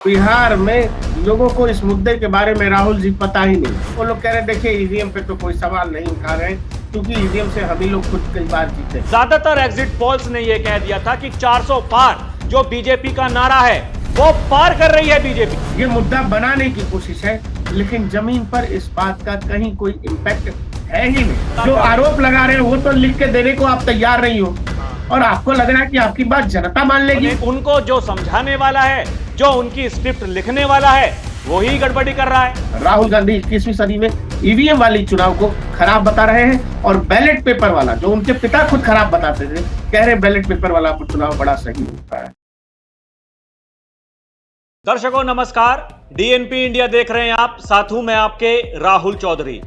बिहार में लोगों को इस मुद्दे के बारे में राहुल जी पता ही नहीं। वो लोग कह रहे हैं देखिए ईवीएम पे तो कोई सवाल नहीं उठा रहे क्योंकि ईवीएम से हम ही लोग खुद कई बार जीते। ज्यादातर एग्जिट पोल्स ने यह कह दिया था कि 400 पार जो बीजेपी का नारा है वो पार कर रही है बीजेपी। ये मुद्दा बनाने की कोशिश है लेकिन जमीन पर इस बात का कहीं कोई इम्पैक्ट है ही नहीं। जो आरोप लगा रहे हैं वो तो लिख के देने को आप तैयार नहीं हो और आपको लग रहा है कि आपकी बात जनता मान लेगी। उनको जो समझाने वाला है, जो उनकी स्क्रिप्ट लिखने वाला है, वही गड़बड़ी कर रहा है। राहुल गांधी 21वीं सदी में ईवीएम वाली चुनाव को खराब बता रहे हैं और बैलेट पेपर वाला, जो उनके पिता खुद खराब बताते थे, कह रहे बैलेट पेपर वाला चुनाव बड़ा सही होता है। दर्शकों नमस्कार, डीएनपी इंडिया देख रहे हैं आप, साथ हूं मैं आपके राहुल चौधरी।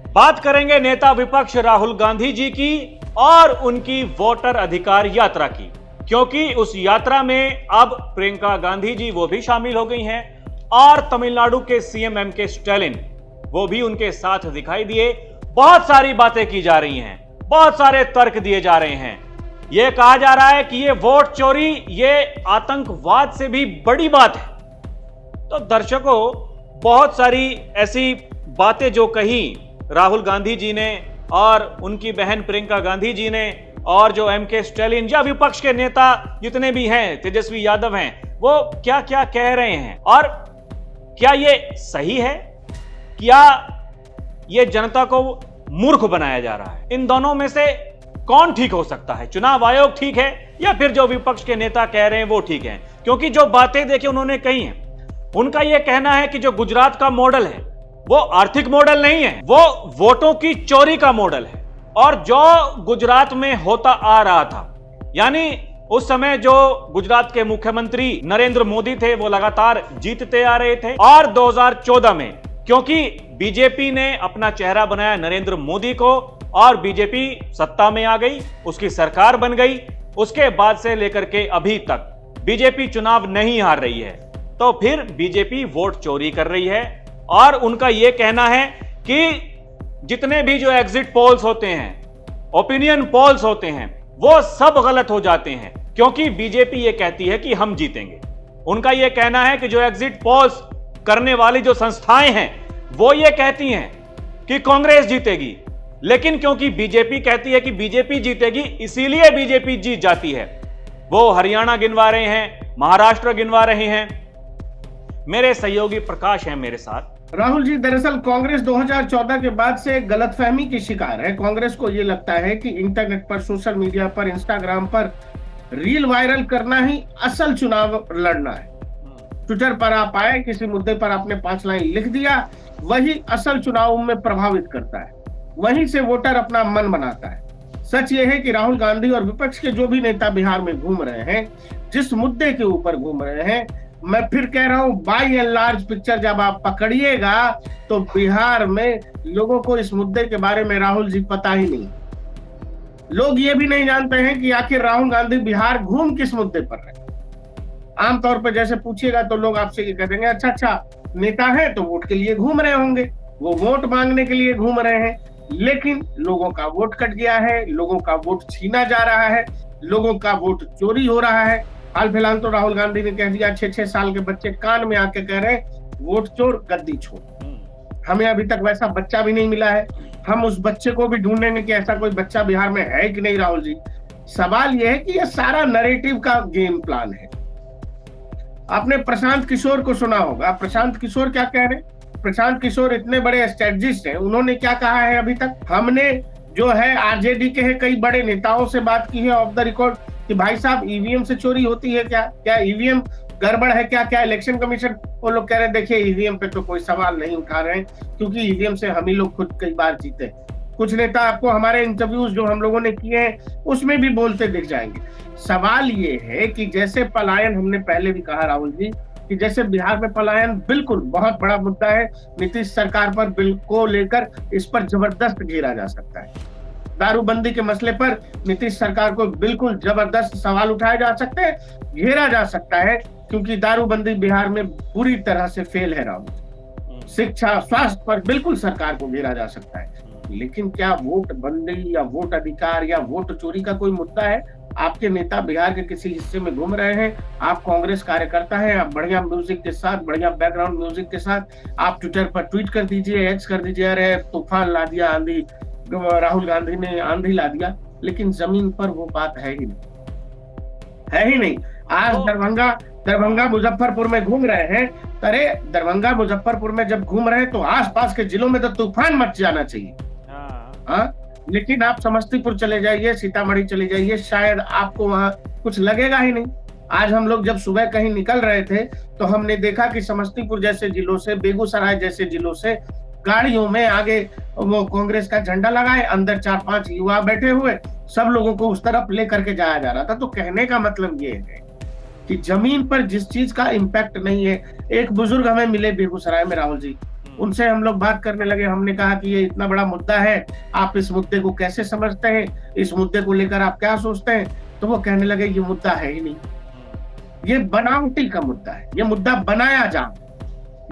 बात करेंगे नेता विपक्ष राहुल गांधी जी की और उनकी वोटर अधिकार यात्रा की, क्योंकि उस यात्रा में अब प्रियंका गांधी जी वो भी शामिल हो गई हैं और तमिलनाडु के सीएम एमके स्टैलिन वो भी उनके साथ दिखाई दिए। बहुत सारी बातें की जा रही हैं, बहुत सारे तर्क दिए जा रहे हैं। यह कहा जा रहा है कि ये वोट चोरी, ये आतंकवाद से भी बड़ी बात है। तो दर्शकों, बहुत सारी ऐसी बातें जो कही राहुल गांधी जी ने और उनकी बहन प्रियंका गांधी जी ने और जो एमके स्टैलिन या विपक्ष के नेता जितने भी हैं, तेजस्वी यादव हैं, वो क्या क्या कह रहे हैं और क्या ये सही है, क्या ये जनता को मूर्ख बनाया जा रहा है? इन दोनों में से कौन ठीक हो सकता है? चुनाव आयोग ठीक है या फिर जो विपक्ष के नेता कह रहे हैं वो ठीक है? क्योंकि जो बातें देखिए उन्होंने कही हैं, उनका यह कहना है कि जो गुजरात का मॉडल है वो आर्थिक मॉडल नहीं है, वो वोटों की चोरी का मॉडल है। और जो गुजरात में होता आ रहा था, यानी उस समय जो गुजरात के मुख्यमंत्री नरेंद्र मोदी थे वो लगातार जीतते आ रहे थे और 2014 में क्योंकि बीजेपी ने अपना चेहरा बनाया नरेंद्र मोदी को और बीजेपी सत्ता में आ गई, उसकी सरकार बन गई, उसके बाद से लेकर के अभी तक बीजेपी चुनाव नहीं हार रही है, तो फिर बीजेपी वोट चोरी कर रही है। और उनका यह कहना है कि जितने भी जो एग्जिट पोल्स होते हैं, ओपिनियन पोल्स होते हैं, वो सब गलत हो जाते हैं क्योंकि बीजेपी ये कहती है कि हम जीतेंगे। उनका यह कहना है कि जो एग्जिट पोल्स करने वाली जो संस्थाएं हैं वो ये कहती हैं कि कांग्रेस जीतेगी, लेकिन क्योंकि बीजेपी कहती है कि बीजेपी जीतेगी इसीलिए बीजेपी जीत जाती है। वो हरियाणा गिनवा रहे हैं, महाराष्ट्र गिनवा रहे हैं। मेरे सहयोगी प्रकाश हैं मेरे साथ। राहुल जी, दरअसल कांग्रेस 2014 के बाद से गलतफहमी की शिकार है। कांग्रेस को ये लगता है कि इंटरनेट पर, सोशल मीडिया पर, इंस्टाग्राम पर रील वायरल करना ही असल चुनाव लड़ना है। ट्विटर पर आप आए, किसी मुद्दे पर आपने 5 लाइन लिख दिया, वही असल चुनाव में प्रभावित करता है, वहीं से वोटर अपना मन बनाता है। सच ये है कि राहुल गांधी और विपक्ष के जो भी नेता बिहार में घूम रहे हैं, जिस मुद्दे के ऊपर घूम रहे हैं, मैं फिर कह रहा हूं, बाई एंड लार्ज पिक्चर जब आप पकड़िएगा तो बिहार में लोगों को इस मुद्दे के बारे में राहुल जी पता ही नहीं। लोग ये भी नहीं जानते हैं कि आखिर राहुल गांधी बिहार घूम किस मुद्दे पर रहे। आमतौर पर जैसे पूछिएगा तो लोग आपसे ये कह देंगे, अच्छा नेता है तो वोट के लिए घूम रहे होंगे, वो वोट मांगने के लिए घूम रहे हैं। लेकिन लोगों का वोट कट गया है, लोगों का वोट छीना जा रहा है, लोगों का वोट चोरी हो रहा है। हाल फिलहाल तो राहुल गांधी ने कह दिया, 6-6 साल के बच्चे कान में आके कह रहे वोट चोर गद्दी छोड़। हमें अभी तक वैसा बच्चा भी नहीं मिला है। हम उस बच्चे को भी ढूंढेंगे कि ऐसा कोई बच्चा बिहार में है कि नहीं। राहुल जी, सवाल यह है कि यह सारा नैरेटिव का गेम प्लान है। आपने प्रशांत किशोर को सुना होगा। प्रशांत किशोर क्या कह रहे हैं? प्रशांत किशोर इतने बड़े स्ट्रेटजिस्ट हैं, उन्होंने क्या कहा है अभी तक? हमने जो है आरजेडी के है कई बड़े नेताओं से बात की है ऑफ द रिकॉर्ड कि भाई साहब ईवीएम से चोरी होती है क्या ईवीएम गड़बड़ है क्या इलेक्शन कमीशन? वो लोग कह रहे हैं देखिए ईवीएम पे तो कोई सवाल नहीं उठा रहे क्योंकि ईवीएम से हम ही लोग खुद कई बार जीते। कुछ नेता आपको हमारे इंटरव्यूज जो हम लोगों ने किए हैं उसमें भी बोलते दिख जाएंगे। सवाल ये है कि जैसे पलायन, हमने पहले भी कहा राहुल जी कि जैसे बिहार में पलायन बिल्कुल बहुत बड़ा मुद्दा है, नीतीश सरकार पर बिल को लेकर इस पर जबरदस्त घेरा जा सकता है। दारूबंदी के मसले पर नीतीश सरकार को बिल्कुल जबरदस्त सवाल उठाए जा सकते हैं, घेरा जा सकता है, क्योंकि दारूबंदी बिहार में बुरी तरह से फेल है। राहुल, शिक्षा, स्वास्थ्य पर बिल्कुल सरकार को घेरा जा सकता है। लेकिन क्या वोट बंदी या वोट अधिकार या वोट चोरी का कोई मुद्दा है? आपके नेता बिहार के किसी हिस्से में घूम रहे हैं, आप कांग्रेस कार्यकर्ता हैं, आप बढ़िया म्यूजिक के साथ, बढ़िया बैकग्राउंड म्यूजिक के साथ आप ट्विटर पर ट्वीट कर दीजिए, एक्स कर दीजिए, अरे तूफान ला दिया आंधी, राहुल गांधी ने आंधी ला दिया, लेकिन जमीन पर वो बात है ही नहीं, है ही नहीं। आज दरभंगा मुजफ्फरपुर में घूम रहे हैं, अरे दरभंगा मुजफ्फरपुर में जब घूम रहे हैं तो आसपास के जिलों में तो तूफान मच जाना चाहिए। हाँ, लेकिन आप समस्तीपुर चले जाइए, सीतामढ़ी चले जाइए, शायद आपको वहां कुछ लगेगा ही नहीं। आज हम लोग जब सुबह कहीं निकल रहे थे तो हमने देखा कि समस्तीपुर जैसे जिलों से, बेगूसराय जैसे जिलों से गाड़ियों में आगे वो कांग्रेस का झंडा लगाए, अंदर 4-5 युवा बैठे हुए, सब लोगों को उस तरफ लेकर के जाया जा रहा था। तो कहने का मतलब ये है कि जमीन पर जिस चीज का इम्पैक्ट नहीं है। एक बुजुर्ग हमें मिले बेगूसराय में, राहुल जी, उनसे हम लोग बात करने लगे। हमने कहा कि ये इतना बड़ा मुद्दा है, आप इस मुद्दे को कैसे समझते हैं, इस मुद्दे को लेकर आप क्या सोचते हैं? तो वो कहने लगे ये मुद्दा है ही नहीं, ये बनावटी का मुद्दा है, ये मुद्दा बनाया जा,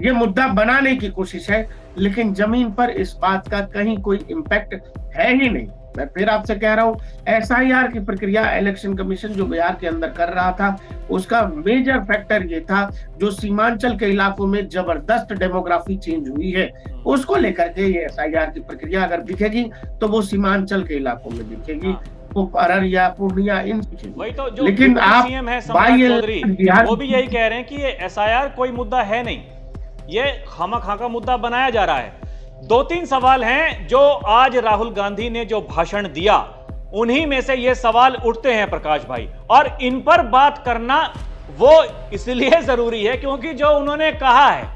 ये मुद्दा बनाने की कोशिश है, लेकिन जमीन पर इस बात का कहीं कोई इम्पैक्ट है ही नहीं। मैं फिर आपसे कह रहा हूँ, SIR की प्रक्रिया इलेक्शन कमीशन जो बिहार के अंदर कर रहा था, उसका मेजर फैक्टर ये था जो सीमांचल के इलाकों में जबरदस्त डेमोग्राफी चेंज हुई है, उसको लेकर के ये SIR की प्रक्रिया अगर दिखेगी तो वो सीमांचल के इलाकों में दिखेगी, वो अररिया, पूर्णिया, इन वही तो जो लेकिन आप सीएम है सम्राट चौधरी, वो भी यही कह रहे हैं कि ये SIR कोई मुद्दा है नहीं, ये खामखा का मुद्दा बनाया जा रहा है। 2-3 सवाल हैं जो आज राहुल गांधी ने जो भाषण दिया, उन्हीं में से ये सवाल उठते हैं प्रकाश भाई, और इन पर बात करना वो इसलिए जरूरी है क्योंकि जो उन्होंने कहा है,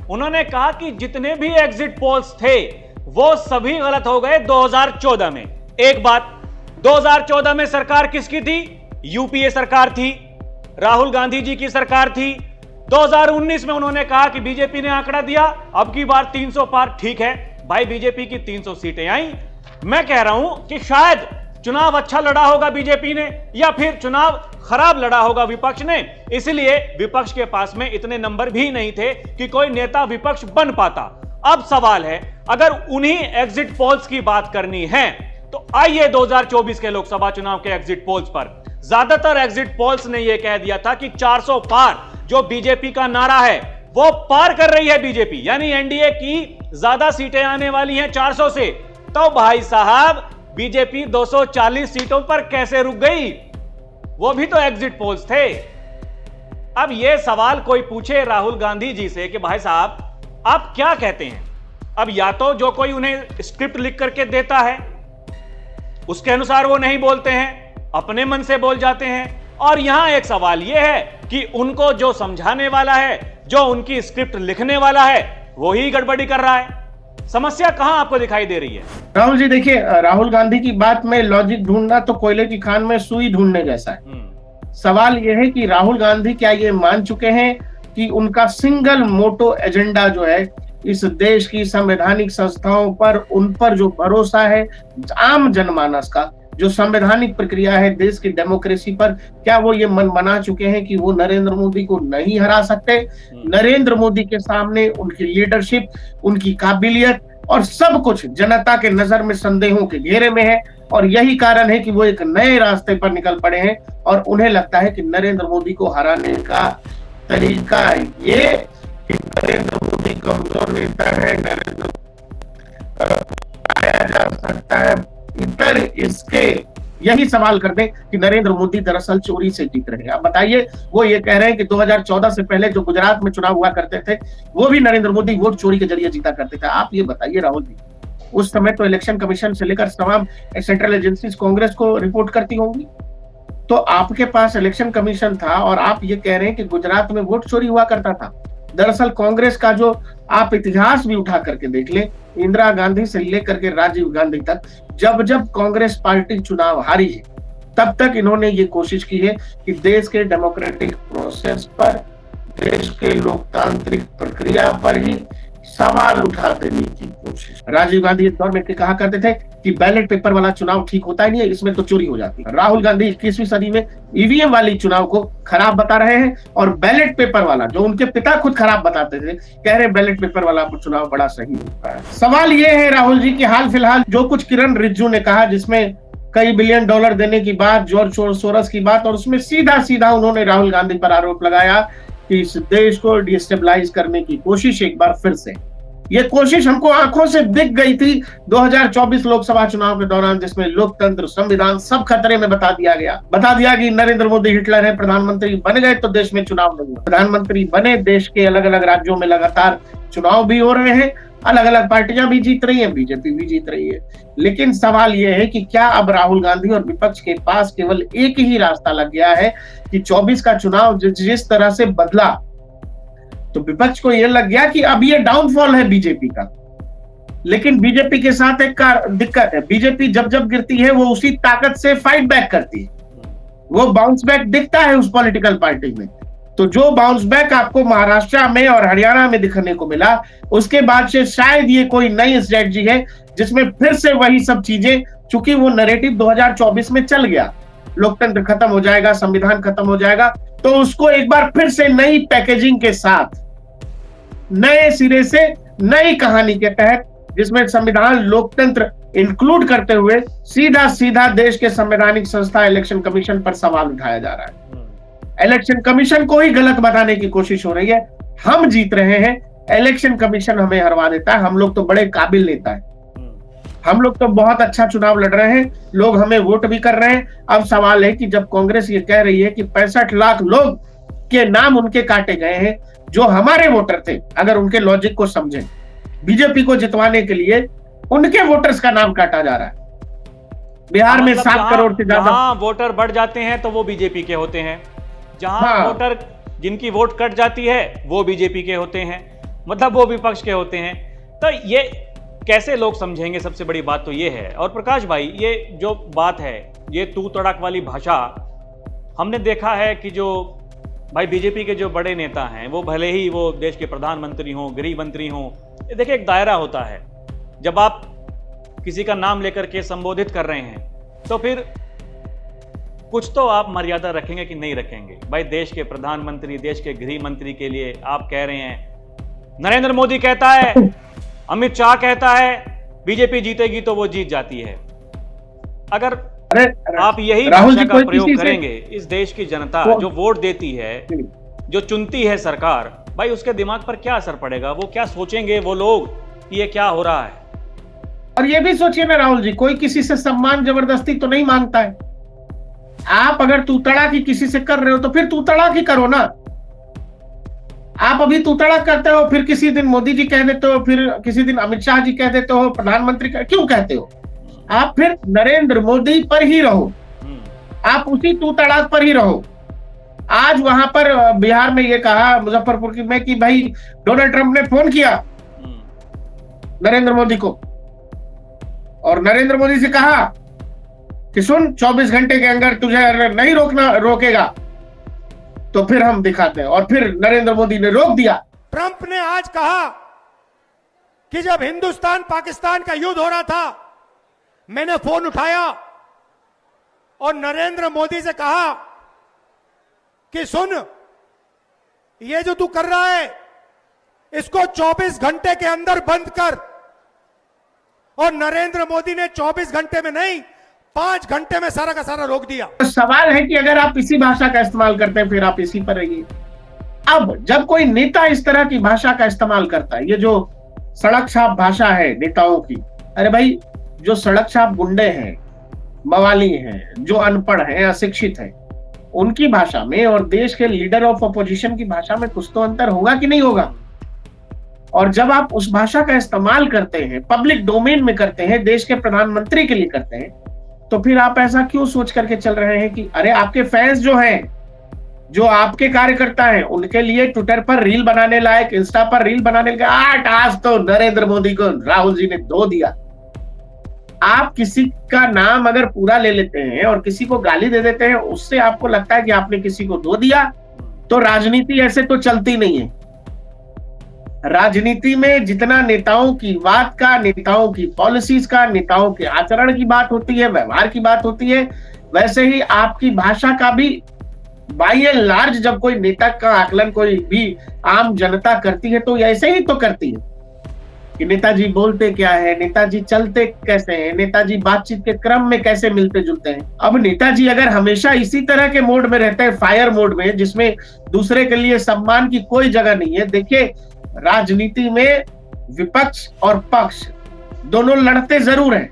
उन्होंने कहा कि जितने भी एग्जिट पोल्स थे वो सभी गलत हो गए 2014 में। एक बात, 2014 में सरकार किसकी थी? यूपीए सरकार थी, राहुल गांधी जी की सरकार थी। 2019 में उन्होंने कहा कि बीजेपी ने आंकड़ा दिया, अब की बार 300 पार। ठीक है भाई, बीजेपी की 300 सीटें आई। मैं कह रहा हूं कि शायद चुनाव अच्छा लड़ा होगा बीजेपी ने, या फिर चुनाव खराब लड़ा होगा विपक्ष ने, इसलिए विपक्ष के पास में इतने नंबर भी नहीं थे कि कोई नेता विपक्ष बन पाता। अब सवाल है, अगर उन्हीं एग्जिट पोल्स की बात करनी है तो आइए 2024 के लोकसभा चुनाव के एग्जिट पोल्स पर। ज्यादातर एग्जिट पोल्स ने यह कह दिया था कि 400 पार जो बीजेपी का नारा है वो पार कर रही है बीजेपी, यानी एनडीए की ज्यादा सीटें आने वाली हैं 400 से। तो भाई साहब, बीजेपी 240 सीटों पर कैसे रुक गई? वो भी तो एग्जिट पोल्स थे। अब यह सवाल कोई पूछे राहुल गांधी जी से कि भाई साहब आप क्या कहते हैं? अब या तो जो कोई उन्हें स्क्रिप्ट लिख करके देता है उसके अनुसार वो नहीं बोलते हैं, अपने मन से बोल जाते हैं, और यहां एक सवाल यह है कि उनको जो समझाने वाला है, जो उनकी स्क्रिप्ट लिखने वाला है, वो ही गड़बड़ी कर रहा है। समस्या कहां आपको दिखाई दे रही है? राहुल जी देखिए, राहुल गांधी की बात में लॉजिक ढूंढना तो कोयले की खान में सुई ढूंढने जैसा है। सवाल यह है कि राहुल गांधी क्या ये मान चुके हैं कि उनका सिंगल मोटो एजेंडा जो है इस देश की संवैधानिक संस्थाओं पर, उन पर जो भरोसा है आम जनमानस का, जो संवैधानिक प्रक्रिया है देश की डेमोक्रेसी पर, क्या वो ये मन बना चुके हैं कि वो नरेंद्र मोदी को नहीं हरा सकते? नरेंद्र मोदी के सामने उनकी लीडरशिप, उनकी काबिलियत और सब कुछ जनता के नजर में संदेहों के घेरे में है, और यही कारण है कि वो एक नए रास्ते पर निकल पड़े हैं और उन्हें लगता है कि नरेंद्र मोदी को हराने का तरीका ये कि नरेंद्र मोदी कमजोर नेता है, नरेंद्र आया जा सकता है, इधर इसके यही सवाल करते कि नरेंद्र मोदी दरअसल चोरी से जीत रहे हैं। अब बताइए, वो ये कह रहे हैं कि 2014 से पहले जो गुजरात में चुनाव हुआ करते थे वो भी नरेंद्र मोदी वोट चोरी के जरिए जीता करते थे। आप ये बताइए राहुल जी, उस समय तो इलेक्शन कमीशन से लेकर तमाम सेंट्रल एजेंसीज कांग्रेस को रिपोर्ट करती होंगी, तो आपके पास इलेक्शन कमीशन था और आप ये कह रहे हैं कि गुजरात में वोट चोरी हुआ करता था। दरअसल कांग्रेस का जो आप इतिहास भी उठा करके देख लें, इंदिरा गांधी से लेकर के राजीव गांधी तक, जब जब कांग्रेस पार्टी चुनाव हारी है तब तक इन्होंने ये कोशिश की है कि देश के डेमोक्रेटिक प्रोसेस पर, देश के लोकतांत्रिक प्रक्रिया पर ही सवाल उठा देने की कोशिश। राजीव गांधी इस दौर में कहा करते थे कि बैलेट पेपर वाला चुनाव ठीक होता ही नहीं है, इसमें तो चोरी हो जाती है। राहुल गांधी 21वीं सदी में ईवीएम वाली चुनाव को खराब बता रहे हैं, और बैलेट पेपर वाला जो उनके पिता खुद खराब बताते थे, कह रहे बैलेट पेपर वाला चुनाव बड़ा सही होता है। सवाल ये है राहुल जी कि हाल फिलहाल जो कुछ किरण रिजिजू ने कहा, जिसमें कई बिलियन डॉलर देने की बात, जॉर्ज सोरस की बात, और उसमें सीधा सीधा उन्होंने राहुल गांधी पर आरोप लगाया कि इस देश को डिस्टेबलाइज करने की कोशिश एक बार फिर से। ये कोशिश हमको आंखों से दिख गई थी 2024 लोकसभा चुनाव के दौरान, जिसमें लोकतंत्र, संविधान सब खतरे में बता दिया कि नरेंद्र मोदी हिटलर है, प्रधानमंत्री बन गए तो देश में चुनाव नहीं हुआ। प्रधानमंत्री बने, देश के अलग अलग राज्यों में लगातार चुनाव भी हो रहे हैं, अलग अलग पार्टियां भी जीत रही हैं, बीजेपी भी जीत रही है। लेकिन सवाल यह है कि क्या अब राहुल गांधी और विपक्ष के पास केवल एक ही रास्ता लग गया है कि 24 का चुनाव जिस तरह से बदला, तो विपक्ष को यह लग गया कि अब ये डाउनफॉल है बीजेपी का। लेकिन बीजेपी के साथ एक दिक्कत है, बीजेपी जब जब गिरती है वो उसी ताकत से फाइट बैक करती है, वो बाउंस बैक दिखता है उस पॉलिटिकल पार्टी में। तो जो बाउंस बैक आपको महाराष्ट्र में और हरियाणा में दिखने को मिला, उसके बाद से शायद ये कोई नई स्ट्रेटजी है जिसमें फिर से वही सब चीजें, चूंकि वो नैरेटिव 2024 में चल गया, लोकतंत्र खत्म हो जाएगा, संविधान खत्म हो जाएगा, तो उसको एक बार फिर से नई पैकेजिंग के साथ, नए सिरे से, नई कहानी के तहत, जिसमें संविधान, लोकतंत्र इंक्लूड करते हुए सीधा सीधा देश के संवैधानिक संस्था इलेक्शन कमीशन पर सवाल उठाया जा रहा है। इलेक्शन कमीशन को ही गलत बताने की कोशिश हो रही है। हम जीत रहे हैं, इलेक्शन कमीशन हमें हरवा देता है, हम लोग तो बड़े काबिल नेता है, हम लोग तो बहुत अच्छा चुनाव लड़ रहे हैं, लोग हमें वोट भी कर रहे हैं। अब सवाल है कि जब कांग्रेस ये कह रही है कि 65 लाख लोग के नाम उनके काटे गए हैं जो हमारे वोटर थे, अगर उनके लॉजिक को समझें, बीजेपी को जितवाने के लिए उनके वोटर्स का नाम काटा जा रहा है। बिहार में 7 करोड़ से ज्यादा वोटर बढ़ जाते हैं तो वो बीजेपी के होते हैं, जहां वोटर जिनकी वोट कट जाती है वो बीजेपी के होते हैं, मतलब वो विपक्ष के होते हैं। तो ये कैसे लोग समझेंगे? सबसे बड़ी बात तो ये है। और प्रकाश भाई, ये जो बात है, ये तू तड़ाक वाली भाषा, हमने देखा है कि जो भाई बीजेपी के जो बड़े नेता हैं, वो भले ही वो देश के प्रधानमंत्री हों, गृह मंत्री हों, ये देखिए एक दायरा होता है, जब आप किसी का नाम लेकर के संबोधित कर रहे हैं तो फिर कुछ तो आप मर्यादा रखेंगे कि नहीं रखेंगे। भाई देश के प्रधानमंत्री, देश के गृह मंत्री के लिए आप कह रहे हैं, नरेंद्र मोदी कहता है, अमित शाह कहता है बीजेपी जीतेगी तो वो जीत जाती है। अगर आप यही भाषा का प्रयोग करेंगे, इस देश की जनता जो वोट देती है, जो चुनती है सरकार, भाई उसके दिमाग पर क्या असर पड़ेगा? वो क्या सोचेंगे वो लोग कि ये क्या हो रहा है? और ये भी सोचिए ना राहुल जी, कोई किसी से सम्मान जबरदस्ती तो नहीं मांगता है। आप अगर तू तड़ाक ही किसी से कर रहे हो तो फिर तू तड़ाक ही करो ना। आप अभी तू तड़ाक करते हो, फिर किसी दिन मोदी जी कह देते हो, फिर किसी दिन अमित शाह जी कह देते हो, प्रधानमंत्री क्यों कहते हो? आप फिर नरेंद्र मोदी पर ही रहो, आप उसी तू तड़ाक पर ही रहो। आज वहां पर बिहार में ये कहा, मुजफ्फरपुर की में, कि भाई डोनाल्ड ट्रंप ने फोन किया नरेंद्र मोदी को और नरेंद्र मोदी से कहा कि सुन, 24 घंटे के अंदर तुझे नहीं रोकेगा तो फिर हम दिखाते हैं, और फिर नरेंद्र मोदी ने रोक दिया। ट्रंप ने आज कहा कि जब हिंदुस्तान पाकिस्तान का युद्ध हो रहा था, मैंने फोन उठाया और नरेंद्र मोदी से कहा कि सुन, ये जो तू कर रहा है इसको 24 घंटे के अंदर बंद कर। और नरेंद्र मोदी ने 24 घंटे में नहीं, 5 घंटे में सारा का सारा रोक दिया। तो सवाल है कि अगर आप इसी भाषा का इस्तेमाल करते हैं फिर आप इसी पर रहिए। अब जब कोई नेता इस तरह की भाषा का इस्तेमाल करता है, ये जो सड़क छाप भाषा है नेताओं की, अरे भाई जो सड़क छाप गुंडे हैं, मवाली हैं, जो अनपढ़ हैं, अशिक्षित हैं, उनकी भाषा में और देश के लीडर ऑफ अपोजिशन की भाषा में कुछ तो अंतर होगा कि नहीं होगा? और जब आप उस भाषा का इस्तेमाल करते हैं, पब्लिक डोमेन में करते हैं, देश के प्रधानमंत्री के लिए करते हैं, तो फिर आप ऐसा क्यों सोच करके चल रहे हैं कि अरे आपके फैंस जो हैं, जो आपके कार्यकर्ता हैं, उनके लिए ट्विटर पर रील बनाने लायक, इंस्टा पर रील बनाने लायक, आज तो नरेंद्र मोदी को राहुल जी ने धो दिया। आप किसी का नाम अगर पूरा ले लेते हैं और किसी को गाली दे देते हैं, उससे आपको लगता है कि आपने किसी को धो दिया, तो राजनीति ऐसे तो चलती नहीं है। राजनीति में जितना नेताओं की बात का, नेताओं की पॉलिसीज का, नेताओं के आचरण की बात होती है, व्यवहार की बात होती है, वैसे ही आपकी भाषा का भी बाय एंड लार्ज जब कोई नेता का आकलन कोई भी आम जनता करती है तो ऐसे ही तो करती है। कि नेताजी बोलते क्या है, नेताजी चलते कैसे हैं, नेताजी बातचीत के क्रम में कैसे मिलते जुलते हैं। अब नेताजी अगर हमेशा इसी तरह के मोड में रहते हैं, फायर मोड में, जिसमें दूसरे के लिए सम्मान की कोई जगह नहीं है। देखिए, राजनीति में विपक्ष और पक्ष दोनों लड़ते जरूर हैं,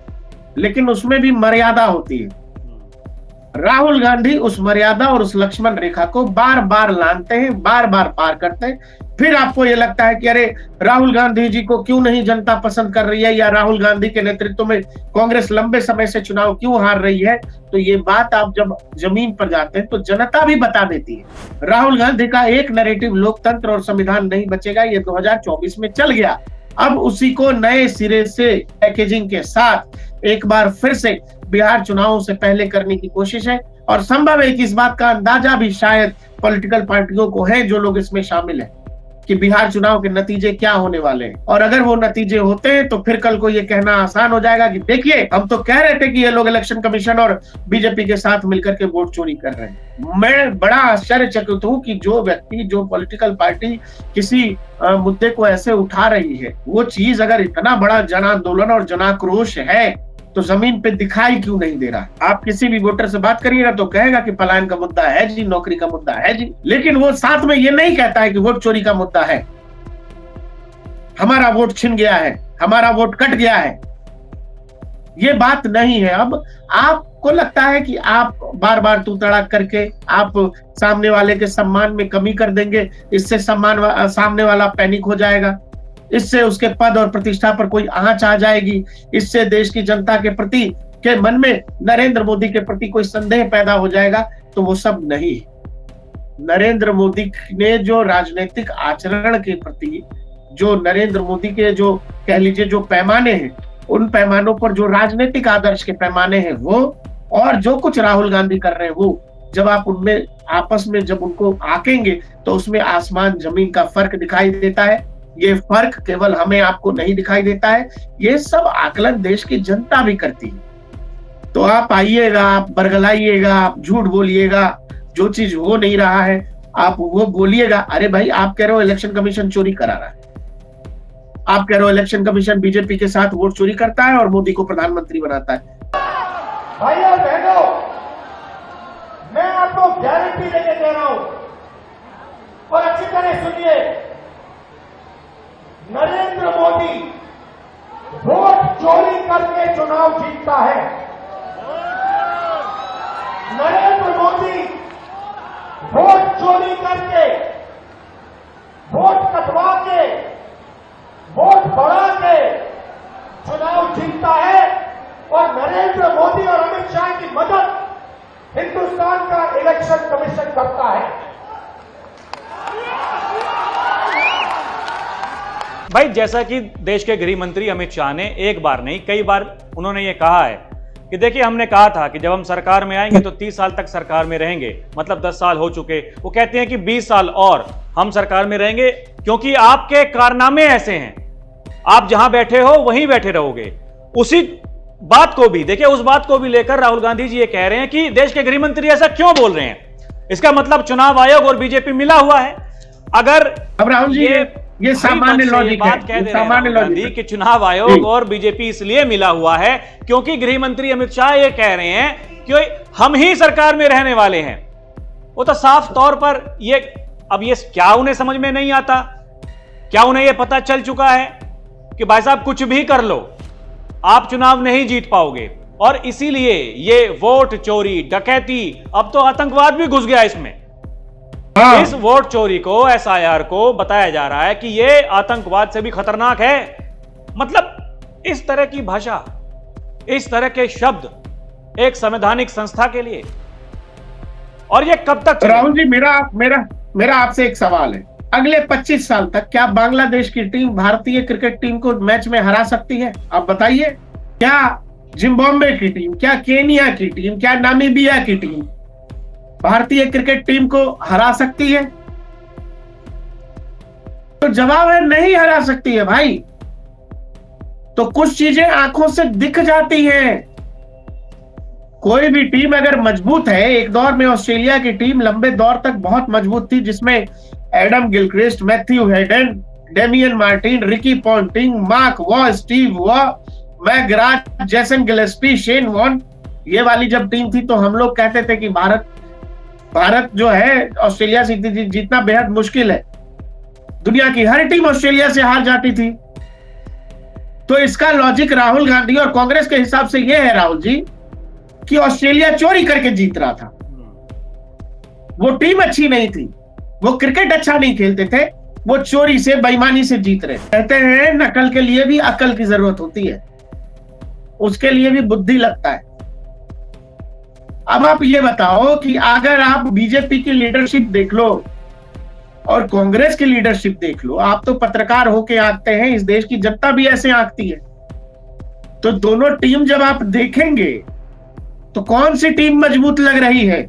लेकिन उसमें भी मर्यादा होती है। राहुल गांधी उस मर्यादा और उस लक्ष्मण रेखा को बार बार लांघते हैं, बार बार पार करते हैं। फिर आपको यह लगता है कि अरे राहुल गांधी जी को क्यों नहीं जनता पसंद कर रही है, या राहुल गांधी के नेतृत्व में कांग्रेस लंबे समय से चुनाव क्यों हार रही है। तो ये बात आप जब जमीन पर जाते हैं तो जनता भी बता देती है। राहुल गांधी का एक नैरेटिव लोकतंत्र और संविधान नहीं बचेगा, ये 2024 में चल गया। अब उसी को नए सिरे से पैकेजिंग के साथ एक बार फिर से बिहार चुनावों से पहले करने की कोशिश है, और संभव है कि इस बात का अंदाजा भी शायद पॉलिटिकल पार्टियों को है जो लोग इसमें शामिल हैं, कि बिहार चुनाव के नतीजे क्या होने वाले हैं। और अगर वो नतीजे होते हैं तो फिर कल को ये कहना आसान हो जाएगा कि देखिए, हम तो कह रहे थे कि ये लोग इलेक्शन कमीशन और बीजेपी के साथ मिलकर के वोट चोरी कर रहे हैं। मैं बड़ा आश्चर्यचकित हूं कि जो व्यक्ति, जो पॉलिटिकल पार्टी किसी मुद्दे को ऐसे उठा रही है, वो चीज अगर इतना बड़ा जन आंदोलन और जनाक्रोश है तो जमीन पे दिखाई क्यों नहीं दे रहा। आप किसी भी वोटर से बात करिएगा तो कहेगा कि पलायन का मुद्दा है जी, नौकरी का मुद्दा है जी, लेकिन वो साथ में ये नहीं कहता है कि वोट चोरी का मुद्दा है, हमारा वोट छिन गया है, हमारा वोट कट गया है। ये बात नहीं है। अब आपको लगता है कि आप बार बार तू तड़ाक करके आप सामने वाले के सम्मान में कमी कर देंगे, इससे सामने वाला पैनिक हो जाएगा, इससे उसके पद और प्रतिष्ठा पर कोई आंच आ जाएगी, इससे देश की जनता के प्रति के मन में नरेंद्र मोदी के प्रति कोई संदेह पैदा हो जाएगा। तो वो सब नहीं। नरेंद्र मोदी ने जो राजनीतिक आचरण के प्रति, जो नरेंद्र मोदी के जो कह लीजिए जो पैमाने हैं, उन पैमानों पर जो राजनीतिक आदर्श के पैमाने हैं वो, और जो कुछ राहुल गांधी कर रहे हैं वो, जब आप उनमें आपस में जब उनको आंकेंगे तो उसमें आसमान जमीन का फर्क दिखाई देता है। ये फर्क केवल हमें आपको नहीं दिखाई देता है, ये सब आकलन देश की जनता भी करती है। तो आप आइएगा, आप बरगलाइएगा, आप झूठ बोलिएगा, जो चीज हो नहीं रहा है आप वो बोलिएगा। अरे भाई, आप कह रहे हो इलेक्शन कमीशन चोरी करा रहा है, आप कह रहे हो इलेक्शन कमीशन बीजेपी के साथ वोट चोरी करता है और मोदी को प्रधानमंत्री बनाता है। भाई और बहनों, मैं आपको गारंटी देके कह रहा हूं, और अच्छी तरह सुनिए, नरेंद्र मोदी वोट चोरी करके चुनाव जीतता है। नरेंद्र मोदी वोट चोरी करके, वोट कटवा के, वोट बढ़ा के चुनाव जीतता है, और नरेंद्र मोदी और अमित शाह की मदद हिंदुस्तान का इलेक्शन कमीशन करता है। भाई, जैसा कि देश के गृह मंत्री अमित शाह ने एक बार नहीं कई बार उन्होंने ये कहा है कि देखिए, हमने कहा था कि जब हम सरकार में आएंगे तो 30 साल तक सरकार में रहेंगे, मतलब 10 साल हो चुके। वो कहते हैं कि 20 साल और हम सरकार में रहेंगे, क्योंकि आपके कारनामे ऐसे हैं, आप जहां बैठे हो वहीं बैठे रहोगे। उसी बात को भी देखिए, उस बात को भी लेकर राहुल गांधी जी ये कह रहे हैं कि देश के गृह मंत्री ऐसा क्यों बोल रहे हैं। इसका मतलब चुनाव आयोग और बीजेपी मिला हुआ है। अगर अब राहुल जी ये सामान्य लॉजिक है, बात कह दे राहुल गांधी कि चुनाव आयोग और बीजेपी इसलिए मिला हुआ है क्योंकि गृह मंत्री अमित शाह ये कह रहे हैं कि हम ही सरकार में रहने वाले हैं। वो तो साफ तौर पर ये, अब ये क्या उन्हें समझ में नहीं आता? क्या उन्हें ये पता चल चुका है कि भाई साहब कुछ भी कर लो, आप चुनाव नहीं जीत पाओगे? और इसीलिए ये वोट चोरी, डकैती, अब तो आतंकवाद भी घुस गया इसमें। इस वोट चोरी को, एसआईआर को बताया जा रहा है कि ये आतंकवाद से भी खतरनाक है। मतलब इस तरह की भाषा, इस तरह के शब्द एक संवैधानिक संस्था के लिए, और ये कब तक चलेगा? राहुल जी, मेरा आपसे एक सवाल है, अगले 25 साल तक क्या बांग्लादेश की टीम भारतीय क्रिकेट टीम को मैच में हरा सकती है? आप बताइए। क्या जिम्बाब्वे की टीम, क्या केनिया की टीम, क्या नामीबिया की टीम भारतीय क्रिकेट टीम को हरा सकती है? तो जवाब है नहीं हरा सकती है भाई। तो कुछ चीजें आंखों से दिख जाती हैं। कोई भी टीम अगर मजबूत है, एक दौर में ऑस्ट्रेलिया की टीम लंबे दौर तक बहुत मजबूत थी, जिसमें Adam Gilchrist, Matthew Hayden, Damien Martyn, Ricky Ponting, Mark Waugh, Steve Waugh, McGrath, Jason Gillespie, Shane Warne, ये वाली जब टीम थी तो हम लोग कहते थे कि भारत जो है ऑस्ट्रेलिया से जीतना बेहद मुश्किल है। दुनिया की हर टीम ऑस्ट्रेलिया से हार जाती थी। तो इसका लॉजिक राहुल गांधी और कांग्रेस के हिसाब से यह है राहुल जी कि ऑस्ट्रेलिया चोरी करके जीत रहा था, वो टीम अच्छी नहीं थी, वो क्रिकेट अच्छा नहीं खेलते थे, वो चोरी से बेईमानी से जीत रहे। कहते हैं नकल के लिए भी अकल की जरूरत होती है, उसके लिए भी बुद्धि लगता है। अब आप ये बताओ कि अगर आप बीजेपी की लीडरशिप देख लो और कांग्रेस की लीडरशिप देख लो, आप तो पत्रकार होके आते हैं, इस देश की जनता भी ऐसे आंकती है, तो दोनों टीम जब आप देखेंगे तो कौन सी टीम मजबूत लग रही है,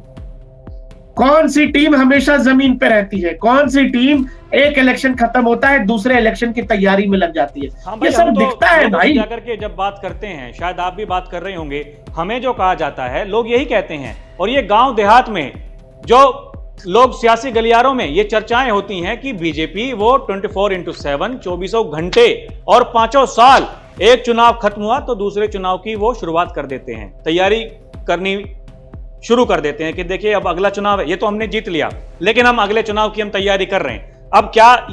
कौन सी टीम हमेशा जमीन पे रहती है, कौन सी टीम एक इलेक्शन खत्म होता है दूसरे इलेक्शन की तैयारी में लग जाती है। हाँ ये सब दिखता है भाई। जाकर के जब बात करते हैं, शायद आप भी बात कर रहे होंगे, हमें जो कहा जाता है लोग यही कहते हैं, और ये गांव देहात में जो लोग सियासी गलियारों में ये चर्चाएं होती हैं कि बीजेपी वो 24/7 24 घंटे और 5 साल, एक चुनाव खत्म हुआ तो दूसरे चुनाव की वो शुरुआत कर देते हैं, तैयारी करनी शुरू कर देते हैं कि देखिए अब अगला चुनाव है, ये तो हमने जीत लिया लेकिन हम अगले चुनाव की हम तैयारी कर रहे हैं। अब क्या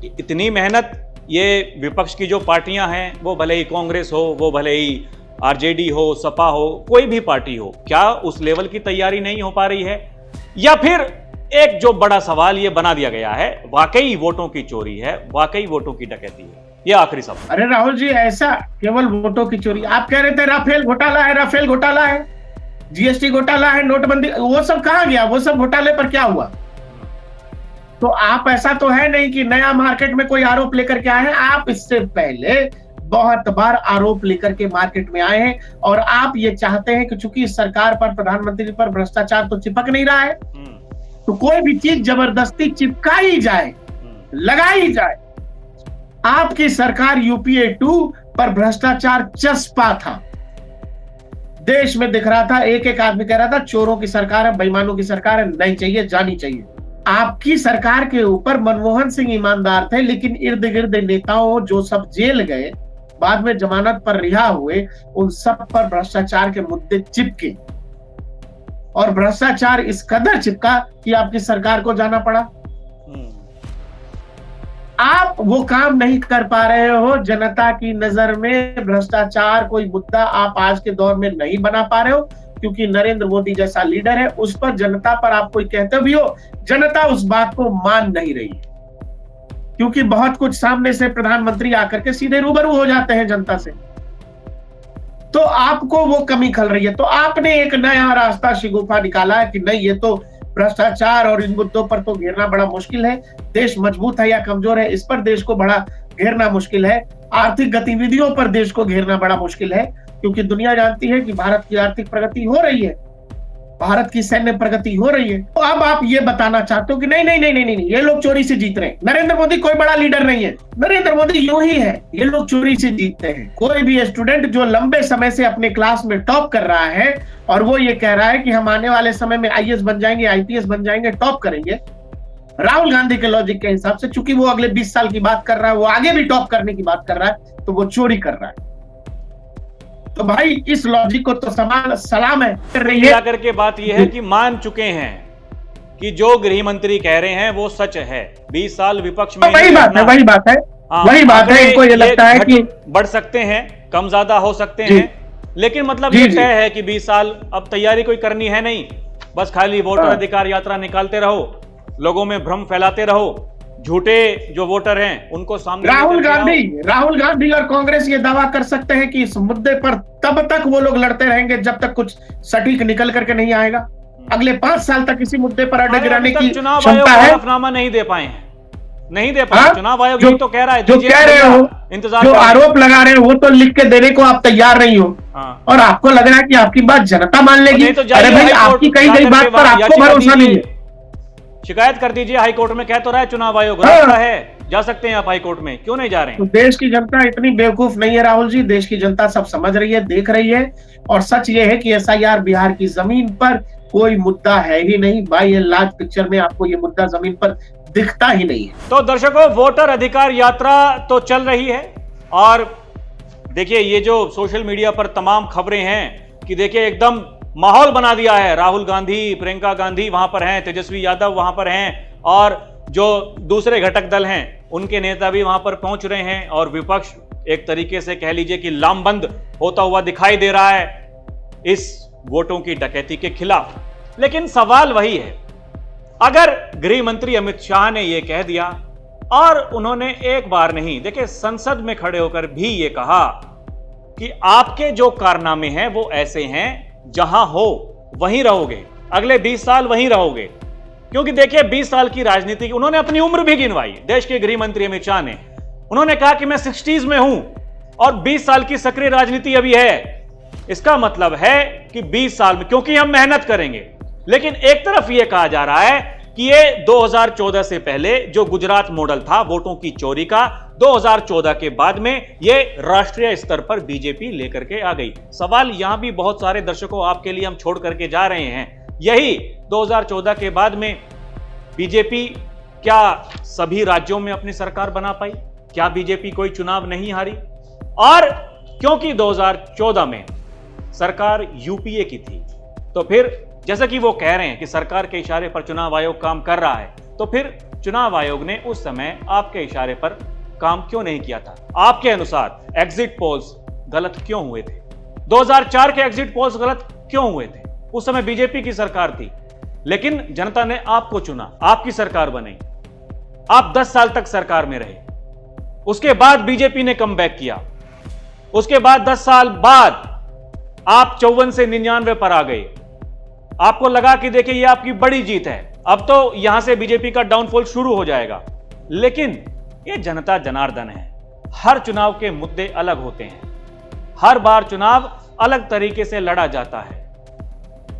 इतनी मेहनत ये विपक्ष की जो पार्टियां हैं, वो भले ही कांग्रेस हो, वो भले ही आरजेडी हो, सपा हो, कोई भी पार्टी हो, क्या उस लेवल की तैयारी नहीं हो पा रही है? या फिर एक जो बड़ा सवाल ये बना दिया गया है, वाकई वोटों की चोरी है, वाकई वोटों की डकैती है? ये आखिरी सवाल। अरे राहुल जी, ऐसा केवल वोटों की चोरी, आप कह रहे थे राफेल घोटाला है, राफेल घोटाला है, जीएसटी घोटाला है, नोटबंदी, वो सब कहां गया? वो सब घोटाले पर क्या हुआ? तो आप ऐसा तो है नहीं कि नया मार्केट में कोई आरोप लेकर के आए हैं, आप इससे पहले बहुत बार आरोप लेकर के मार्केट में आए हैं, और आप ये चाहते हैं कि चूंकि सरकार पर, प्रधानमंत्री पर भ्रष्टाचार तो चिपक नहीं रहा है, तो कोई भी चीज जबरदस्ती चिपकाई जाए, लगाई जाए। आपकी सरकार यूपीए 2 पर भ्रष्टाचार चस्पा था, देश में दिख रहा था, एक एक आदमी कह रहा था चोरों की सरकार है, बेईमानों की सरकार है, नहीं चाहिए, जानी चाहिए। आपकी सरकार के ऊपर मनमोहन सिंह ईमानदार थे, लेकिन इर्द गिर्द नेताओं जो सब जेल गए, बाद में जमानत पर रिहा हुए, उन सब पर भ्रष्टाचार के मुद्दे चिपके, और भ्रष्टाचार इस कदर चिपका कि आपकी सरकार को जाना पड़ा। आप वो काम नहीं कर पा रहे हो, जनता की नजर में भ्रष्टाचार कोई मुद्दा आप आज के दौर में नहीं बना पा रहे हो, क्योंकि नरेंद्र मोदी जैसा लीडर है, उस पर जनता पर आप कोई कहते भी हो, जनता उस बात को मान नहीं रही है, क्योंकि बहुत कुछ सामने से प्रधानमंत्री आकर के सीधे रूबरू हो जाते हैं जनता से, तो आपको वो कमी खल रही है। तो आपने एक नया रास्ता शिगुफा निकाला है कि नहीं, ये तो भ्रष्टाचार और इन मुद्दों पर तो घेरना बड़ा मुश्किल है, देश मजबूत है या कमजोर है, इस पर देश को बड़ा घेरना मुश्किल है, आर्थिक गतिविधियों पर देश को घेरना बड़ा मुश्किल है, क्योंकि दुनिया जानती है कि भारत की आर्थिक प्रगति हो रही है, भारत की सैन्य प्रगति हो रही है। तो अब आप ये बताना चाहते हो कि नहीं नहीं नहीं नहीं नहीं, ये लोग चोरी से जीत रहे हैं, नरेंद्र मोदी कोई बड़ा लीडर नहीं है, नरेंद्र मोदी यूं ही है, ये लोग चोरी से जीतते हैं। कोई भी स्टूडेंट जो लंबे समय से अपने क्लास में टॉप कर रहा है और वो ये कह रहा है कि हम आने वाले समय में आईएएस बन जाएंगे, आईपीएस बन जाएंगे, टॉप करेंगे, राहुल गांधी के लॉजिक के हिसाब से, चूंकि वो अगले 20 साल की बात कर रहा है, वो आगे भी टॉप करने की बात कर रहा है, तो वो चोरी कर रहा है। तो भाई इस लॉजिक को तो सलाम है कर रही है। करके बात यह है कि मान चुके हैं कि जो गृह मंत्री कह रहे हैं वो सच है, 20 साल विपक्ष में, वही बात है, वही बात है, वही बात है। इनको ये लगता है कि बढ़ सकते हैं, कम ज्यादा हो सकते हैं, लेकिन मतलब ये तय है कि 20 साल अब तैयारी कोई करनी है नहीं, बस खाली वोटर अधिकार यात्रा निकालते रहो, लोगों में भ्रम फैलाते रहो, झूठे जो वोटर हैं उनको सामने। राहुल गांधी और कांग्रेस ये दावा कर सकते हैं कि इस मुद्दे पर तब तक वो लोग लड़ते रहेंगे जब तक कुछ सटीक निकल करके नहीं आएगा। अगले 5 साल तक इसी मुद्दे पर अड्डा गिराने की क्षमता है। हलफनामा नहीं दे पाए हैं, नहीं दे पाए। चुनाव आयोग यही तो कह रहा है, जो कह रहे हो, इंतजार, जो आरोप लगा रहे हो, वो तो लिख के देने को आप तैयार नहीं हो, और आपको लग रहा है कि आपकी बात जनता मान लेगी। अरे भाई, आपकी कही गई बात पर आपको भरोसा नहीं है, शिकायत कर दीजिए हाईकोर्ट में। कह तो रहा है चुनाव आयोग, रास्ता है, जा सकते हैं आप हाईकोर्ट में, क्यों नहीं जा रहे हैं? तो देश की जनता इतनी बेवकूफ नहीं है राहुल जी, देश की जनता सब समझ रही है, देख रही है, और सच ये है कि एसआईआर बिहार की जमीन पर कोई मुद्दा है ही नहीं। बाय एंड लार्ज पिक्चर में आपको ये मुद्दा जमीन पर दिखता ही नहीं है। तो दर्शकों, वोटर अधिकार यात्रा तो चल रही है और देखिए ये जो सोशल मीडिया पर तमाम खबरें हैं कि देखिए एकदम माहौल बना दिया है। राहुल गांधी, प्रियंका गांधी वहां पर हैं, तेजस्वी यादव वहां पर हैं और जो दूसरे घटक दल हैं उनके नेता भी वहां पर पहुंच रहे हैं और विपक्ष एक तरीके से कह लीजिए कि लामबंद होता हुआ दिखाई दे रहा है इस वोटों की डकैती के खिलाफ। लेकिन सवाल वही है, अगर गृह मंत्री अमित शाह ने यह कह दिया और उन्होंने एक बार नहीं, देखिए संसद में खड़े होकर भी यह कहा कि आपके जो कारनामे हैं वो ऐसे हैं, जहां हो वहीं रहोगे, अगले 20 साल वहीं रहोगे। क्योंकि देखिए 20 साल की राजनीति, उन्होंने अपनी उम्र भी गिनवाई। देश के गृह मंत्री अमित शाह ने उन्होंने कहा कि मैं 60s में हूं और 20 साल की सक्रिय राजनीति अभी है। इसका मतलब है कि 20 साल में, क्योंकि हम मेहनत करेंगे। लेकिन एक तरफ यह कहा जा रहा है कि ये 2014 से पहले जो गुजरात मॉडल था वोटों की चोरी का, 2014 के बाद में ये राष्ट्रीय स्तर पर बीजेपी लेकर के आ गई। सवाल यहां भी बहुत सारे दर्शकों आपके लिए हम छोड़ करके जा रहे हैं, यही 2014 के बाद में बीजेपी क्या सभी राज्यों में अपनी सरकार बना पाई? क्या बीजेपी कोई चुनाव नहीं हारी? और क्योंकि 2014 में सरकार यूपीए की थी, तो फिर जैसा कि वो कह रहे हैं कि सरकार के इशारे पर चुनाव आयोग काम कर रहा है, तो फिर चुनाव आयोग ने उस समय आपके इशारे पर काम क्यों नहीं किया था? आपके अनुसार एग्जिट पोल्स गलत क्यों हुए थे? 2004 के एग्जिट पोल्स गलत क्यों हुए थे? उस समय बीजेपी की सरकार थी, लेकिन जनता ने आपको चुना, आपकी सरकार बनी, आप 10 साल तक सरकार में रहे। उसके बाद बीजेपी ने कमबैक किया, उसके बाद 10 साल बाद आप 54 से 99 पर आ गए। आपको लगा कि देखिए ये आपकी बड़ी जीत है, अब तो यहां से बीजेपी का डाउनफॉल शुरू हो जाएगा। लेकिन ये जनता जनार्दन है, हर चुनाव के मुद्दे अलग होते हैं, हर बार चुनाव अलग तरीके से लड़ा जाता है।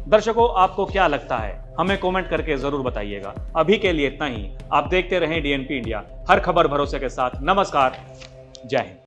दर्शकों, आपको क्या लगता है? हमें कमेंट करके जरूर बताइएगा। अभी के लिए इतना ही। आप देखते रहें डीएनपी इंडिया, हर खबर भरोसे के साथ। नमस्कार, जय हिंद।